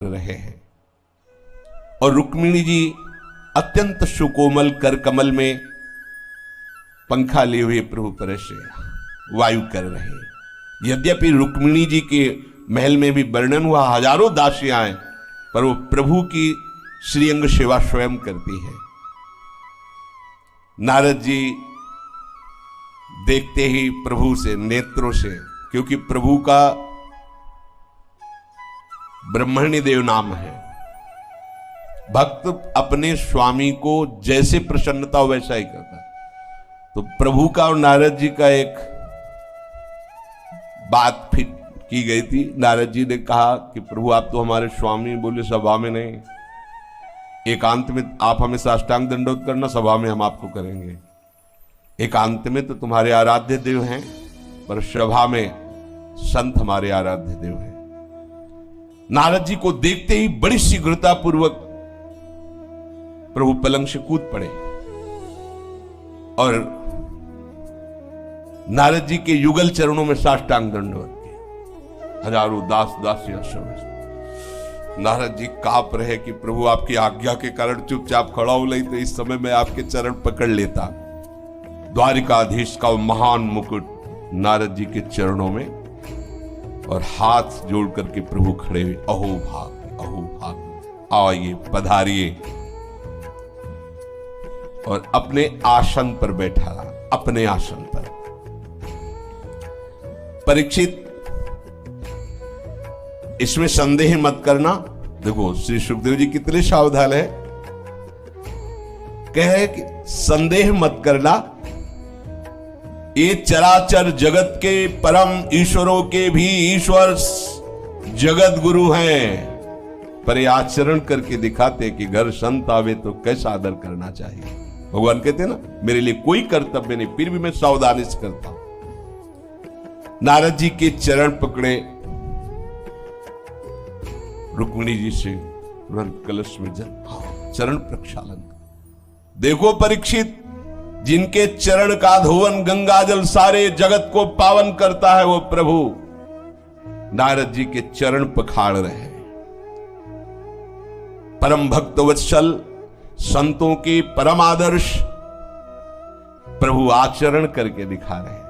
रहे हैं। और रुक्मिणी जी अत्यंत सुकोमल कर कमल में पंखा लिए हुए प्रभु पर से वायु कर रहे हैं। यद्यपि रुक्मिणी जी के महल में भी वर्णन हुआ हजारों दासियां, पर वो प्रभु की श्रीअंग सेवा स्वयं करती है। नारद जी देखते ही प्रभु से नेत्रों से, क्योंकि प्रभु का ब्रह्मण्य देव नाम है, भक्त अपने स्वामी को जैसे प्रसन्नता हो वैसा ही करता है। तो प्रभु का और नारद जी का एक बात फिट की गई थी। नारद जी ने कहा कि प्रभु आप तो हमारे स्वामी, बोले सभा में नहीं, एकांत में आप हमें साष्टांग दंडोत करना, सभा में हम आपको करेंगे। एकांत में तो तुम्हारे आराध्य देव हैं, पर सभा में संत हमारे आराध्य देव हैं। नारद जी को देखते ही बड़ी शीघ्रता पूर्वक प्रभु पलंग से कूद पड़े और नारद जी के युगल चरणों में साष्टांग दंडवत किया। हजारों दास दासियां सब नारद जी कांप रहे कि प्रभु आपकी आज्ञा के कारण चुपचाप खड़ा हो, नहीं तो इस समय मैं आपके चरण पकड़ लेता। द्वारिकाधीश का वो महान मुकुट नारद जी के चरणों में, और हाथ जोड़ करके प्रभु खड़े हुए, अहो भाग, आइए पधारिए। और अपने आसन पर बैठा, अपने आसन पर। परीक्षित, इसमें संदेह मत करना। देखो श्री सुखदेव जी कितने सावधान है, कहे कि संदेह मत करना, ये चराचर जगत के परम ईश्वरों के भी ईश्वर जगत गुरु हैं, पर ये आचरण करके दिखाते कि घर संत आवे तो कैसा आदर करना चाहिए। भगवान कहते हैं ना, मेरे लिए कोई कर्तव्य नहीं, फिर भी मैं सावधानी से करता हूं। नारद जी के चरण पकड़े, रुक्मिणी जी से तुरंत कलश में जल चरण प्रक्षालन। देखो परीक्षित, जिनके चरण का धोवन गंगा जल सारे जगत को पावन करता है, वो प्रभु नारद जी के चरण पखाड़ रहे हैं। परम भक्त वत्सल, संतों के परम आदर्श प्रभु आचरण करके दिखा रहे हैं।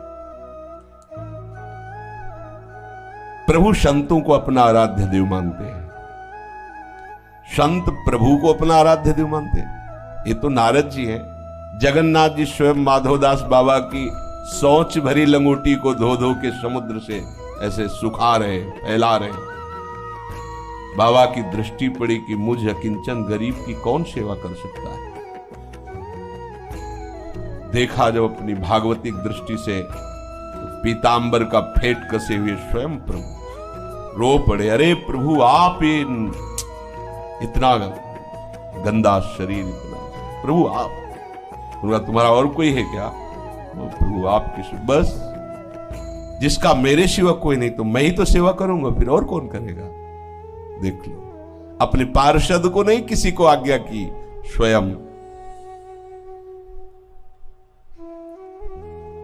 प्रभु संतों को अपना आराध्य देव मानते हैं, संत प्रभु को अपना आराध्य देव मानते हैं। ये तो नारद जी हैं। जगन्नाथ जी स्वयं माधवदास बाबा की सोच भरी लंगोटी को धो धो के समुद्र से ऐसे सुखा रहे, फैला रहे। बाबा की दृष्टि पड़ी कि मुझ अकिंचन गरीब की कौन सेवा कर सकता है। देखा जब अपनी भागवतिक दृष्टि से, तो पीतांबर का फेट कसे हुए स्वयं प्रभु रो पड़े, अरे प्रभु आप इतना गंदा शरीर, इतना प्रभु आप, तुम्हारा और कोई है क्या? प्रभु आप किस, बस जिसका मेरे सिवा कोई नहीं, तो मैं ही तो सेवा करूंगा, फिर और कौन करेगा? देख लो, अपने पार्षद को नहीं किसी को आज्ञा की, स्वयं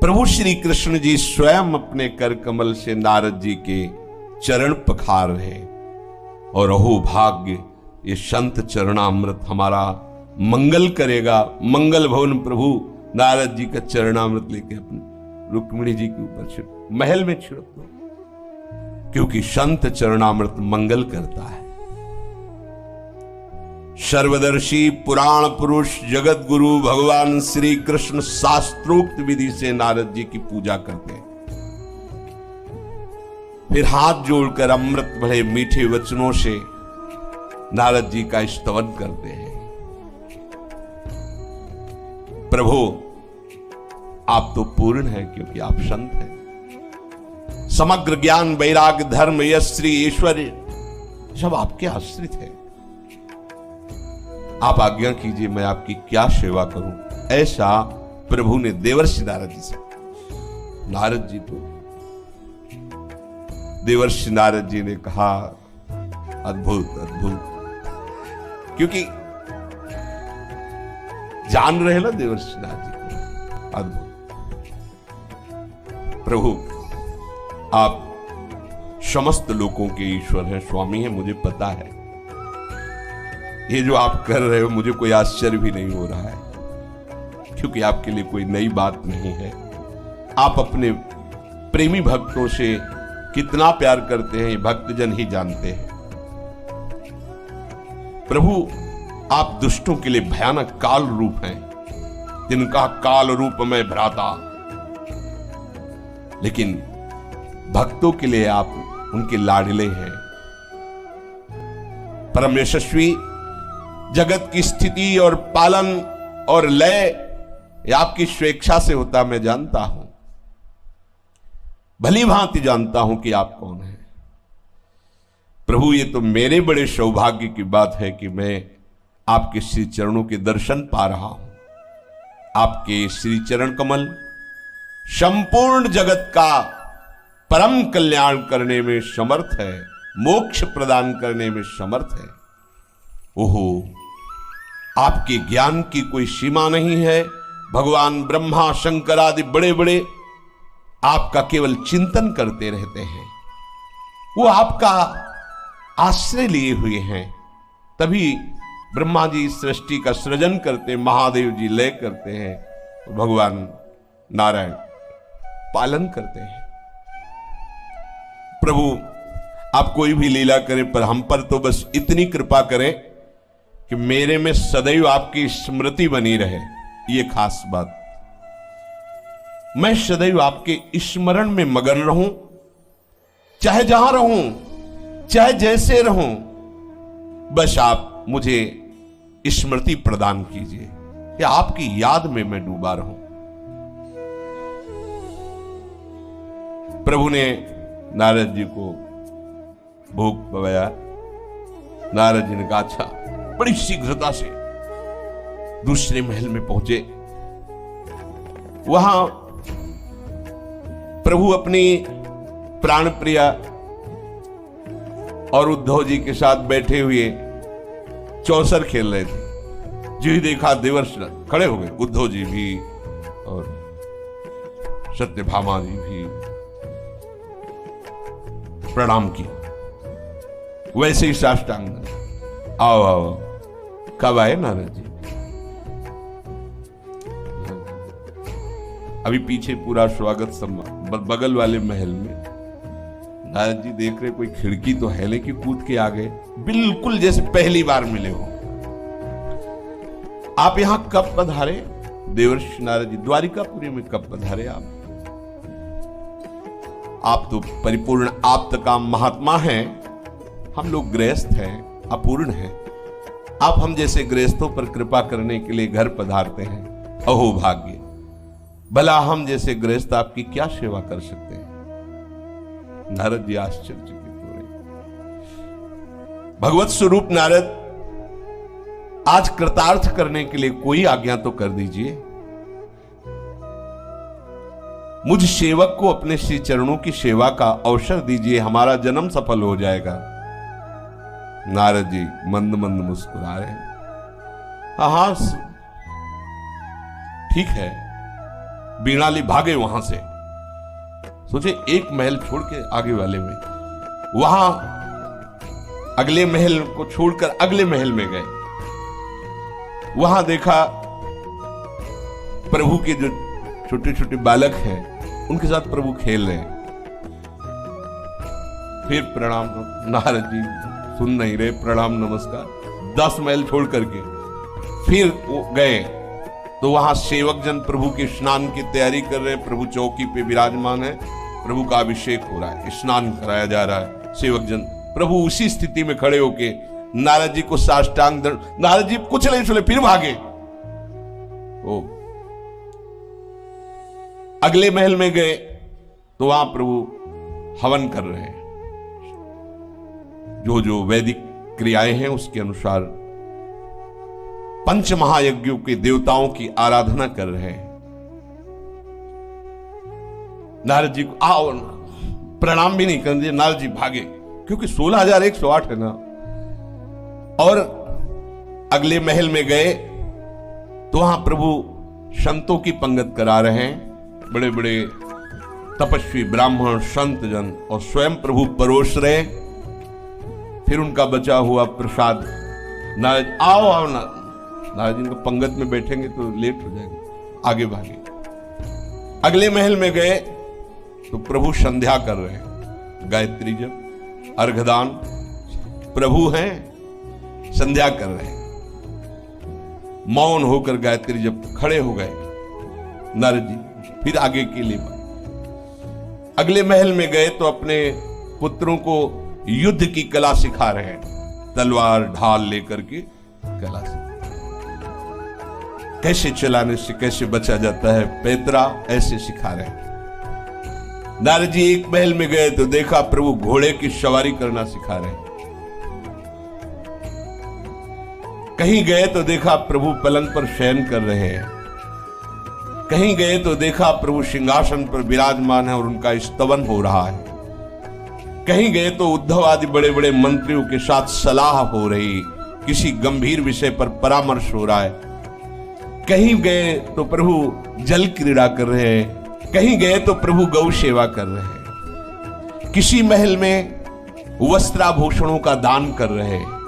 प्रभु श्री कृष्ण जी स्वयं अपने कर कमल से नारद जी के चरण पखार रहे। और अहो भाग्य, ये संत चरणामृत हमारा मंगल करेगा। मंगल भवन प्रभु नारद जी का चरणामृत लेके अपने रुक्मिणी जी के ऊपर छिड़क, महल में छिड़क दो, क्योंकि संत चरणामृत मंगल करता है। सर्वदर्शी पुराण पुरुष जगत गुरु भगवान श्री कृष्ण शास्त्रोक्त विधि से नारद जी की पूजा करते हैं। फिर हाथ जोड़कर अमृत भरे मीठे वचनों से नारद जी का स्तवन करते हैं। प्रभु आप तो पूर्ण हैं, क्योंकि आप संत हैं। समग्र ज्ञान वैराग्य धर्म यश श्री ऐश्वर्य सब आपके आश्रित है। आप आज्ञा कीजिए, मैं आपकी क्या सेवा करूं। ऐसा प्रभु ने देवर्षि नारद जी से, नारद जी तो देवर्षि नारद जी ने कहा, अद्भुत अद्भुत, क्योंकि जान रहे ना देवर्षि नारद जी को, अद्भुत। प्रभु आप समस्त लोगों के ईश्वर हैं, स्वामी हैं, मुझे पता है, ये जो आप कर रहे हो मुझे कोई आश्चर्य भी नहीं हो रहा है, क्योंकि आपके लिए कोई नई बात नहीं है। आप अपने प्रेमी भक्तों से कितना प्यार करते हैं ये भक्तजन ही जानते हैं। प्रभु आप दुष्टों के लिए भयानक काल रूप हैं, जिनका काल रूप में भ्राता, लेकिन भक्तों के लिए आप उनके लाडले हैं। परम यशस्वी जगत की स्थिति और पालन और लय ये आपकी स्वेच्छा से होता मैं जानता हूं, भली भांति जानता हूं कि आप कौन हैं। प्रभु ये तो मेरे बड़े सौभाग्य की बात है कि मैं आपके श्री चरणों के दर्शन पा रहा हूं। आपके श्री चरण कमल संपूर्ण जगत का परम कल्याण करने में समर्थ है, मोक्ष प्रदान करने में समर्थ है। ओहो, आपके ज्ञान की कोई सीमा नहीं है। भगवान ब्रह्मा शंकर आदि बड़े बड़े आपका केवल चिंतन करते रहते हैं, वो आपका आश्रय लिए हुए हैं। तभी ब्रह्मा जी सृष्टि का सृजन करते, महादेव जी लय करते हैं, भगवान नारायण पालन करते हैं। प्रभु आप कोई भी लीला करें, पर हम पर तो बस इतनी कृपा करें कि मेरे में सदैव आपकी स्मृति बनी रहे। ये खास बात, मैं सदैव आपके स्मरण में मगन रहूं, चाहे जहां रहूं, चाहे जैसे रहूं, बस आप मुझे स्मृति प्रदान कीजिए कि आपकी याद में मैं डूबा रहूं। प्रभु ने नारद जी को भोग पवाया। नारद जी ने कहा अच्छा, बड़ी शीघ्रता से दूसरे महल में पहुंचे। वहां प्रभु अपनी प्राण प्रिया और उद्धव जी के साथ बैठे हुए चौसर खेल रहे थे। जी देखा देवर्ष खड़े हो गए, उद्धव जी भी और सत्यभामा जी भी प्रणाम किया। वैसे ही साष्टांग आओ आओ। कब आए नारद जी? अभी पीछे पूरा स्वागत सम्मान बगल वाले महल में। नारद जी देख रहे कोई खिड़की तो है, लेकिन कूद के आ गए, बिल्कुल जैसे पहली बार मिले हो। आप यहां कब पधारे? देवर्षि नारद जी द्वारिकापुरी में कब पधारे आप तो परिपूर्ण आप्तकाम महात्मा हैं, हम लोग गृहस्थ हैं, अपूर्ण हैं। आप हम जैसे गृहस्थों पर कृपा करने के लिए घर पधारते हैं, अहो भाग्य। भला हम जैसे गृहस्थ आपकी क्या सेवा कर सकते हैं? नारद जी आश्चर्यचकित हो रहे। भगवत स्वरूप नारद, आज कृतार्थ करने के लिए कोई आज्ञा तो कर दीजिए। मुझ सेवक को अपने श्री चरणों की सेवा का अवसर दीजिए, हमारा जन्म सफल हो जाएगा। नारद जी मंद मंद मुस्कुरा रहे हैं। हाँ, ठीक है। बीणाली भागे वहां से, सोचे एक महल छोड़ के आगे वाले में, वहां अगले महल को छोड़कर अगले महल में गए। वहां देखा प्रभु के जो छोटे छोटे बालक हैं उनके साथ प्रभु खेल रहे हैं। फिर प्रणाम, नारद जी सुन नहीं रहे, प्रणाम नमस्कार। 10 महल छोड़ करके फिर वो गए तो वहां सेवक जन प्रभु के स्नान की तैयारी कर रहे हैं। प्रभु चौकी पे विराजमान है, प्रभु का अभिषेक हो रहा है, स्नान कराया जा रहा है। सेवक जन प्रभु उसी स्थिति में खड़े होके नारद जी को साष्टांग दंड। नारद जी कुछ नहीं सुने, फिर भागे। ओ अगले महल में गए तो वहां प्रभु हवन कर रहे हैं। जो जो वैदिक क्रियाएं हैं उसके अनुसार पंच महायज्ञों के देवताओं की आराधना कर रहे हैं। नारद जी को आओ, प्रणाम भी नहीं कर दिया, नारद जी भागे, क्योंकि 16,108 है ना। और अगले महल में गए तो वहां प्रभु संतों की पंगत करा रहे हैं। बड़े बड़े तपस्वी ब्राह्मण संत जन और स्वयं प्रभु परोस रहे। फिर उनका बचा हुआ प्रसाद नारद आओ आओ नारद जी पंगत में बैठेंगे तो लेट हो जाएंगे, आगे भागे। अगले महल में गए तो प्रभु संध्या कर रहे हैं, गायत्री जप अर्घदान, प्रभु हैं संध्या कर रहे हैं। मौन होकर गायत्री जप खड़े हो गए नारद जी, फिर आगे के लिए अगले महल में गए तो अपने पुत्रों को युद्ध की कला सिखा रहे हैं, तलवार ढाल लेकर के कला से कैसे चलाने से कैसे बचा जाता है, पैतरा ऐसे सिखा रहे हैं। नारद जी एक महल में गए तो देखा प्रभु घोड़े की सवारी करना सिखा रहे हैं। कहीं गए तो देखा प्रभु पलंग पर शयन कर रहे हैं। कहीं गए तो देखा प्रभु सिंहासन पर विराजमान है और उनका स्तवन हो रहा है। कहीं गए तो उद्धव आदि बड़े बड़े मंत्रियों के साथ सलाह हो रही, किसी गंभीर विषय पर परामर्श हो रहा है। कहीं गए तो प्रभु जल क्रीड़ा कर रहे हैं, कहीं गए तो प्रभु गौ सेवा कर रहे हैं। किसी महल में वस्त्राभूषणों का दान कर रहे हैं।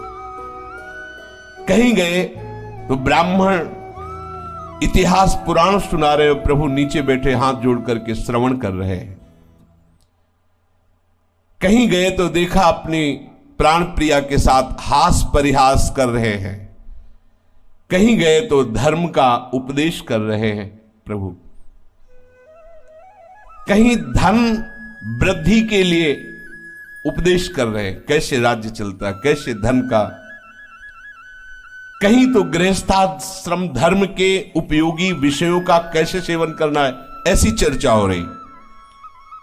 कहीं गए तो ब्राह्मण इतिहास पुराण सुना रहे हो, प्रभु नीचे बैठे हाथ जोड़ करके श्रवण कर रहे हैं। कहीं गए तो देखा अपनी प्राण प्रिया के साथ हास परिहास कर रहे हैं। कहीं गए तो धर्म का उपदेश कर रहे हैं प्रभु। कहीं धन वृद्धि के लिए उपदेश कर रहे हैं, कैसे राज्य चलता है, कैसे धन का। कहीं तो गृहस्थाश्रम धर्म के उपयोगी विषयों का कैसे सेवन करना है, ऐसी चर्चा हो रही।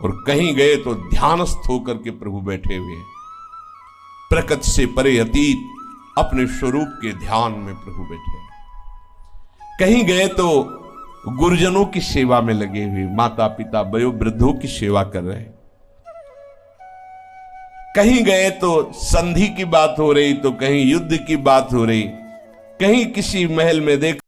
और कहीं गए तो ध्यानस्थ होकर के प्रभु बैठे हुए, प्रकृति से परे अतीत अपने स्वरूप के ध्यान में प्रभु बैठे। कहीं गए तो गुरुजनों की सेवा में लगे हुए, माता पिता वयोवृद्धों की सेवा कर रहे हैं। कहीं गए तो संधि की बात हो रही तो कहीं युद्ध की बात हो रही। कहीं किसी महल में देख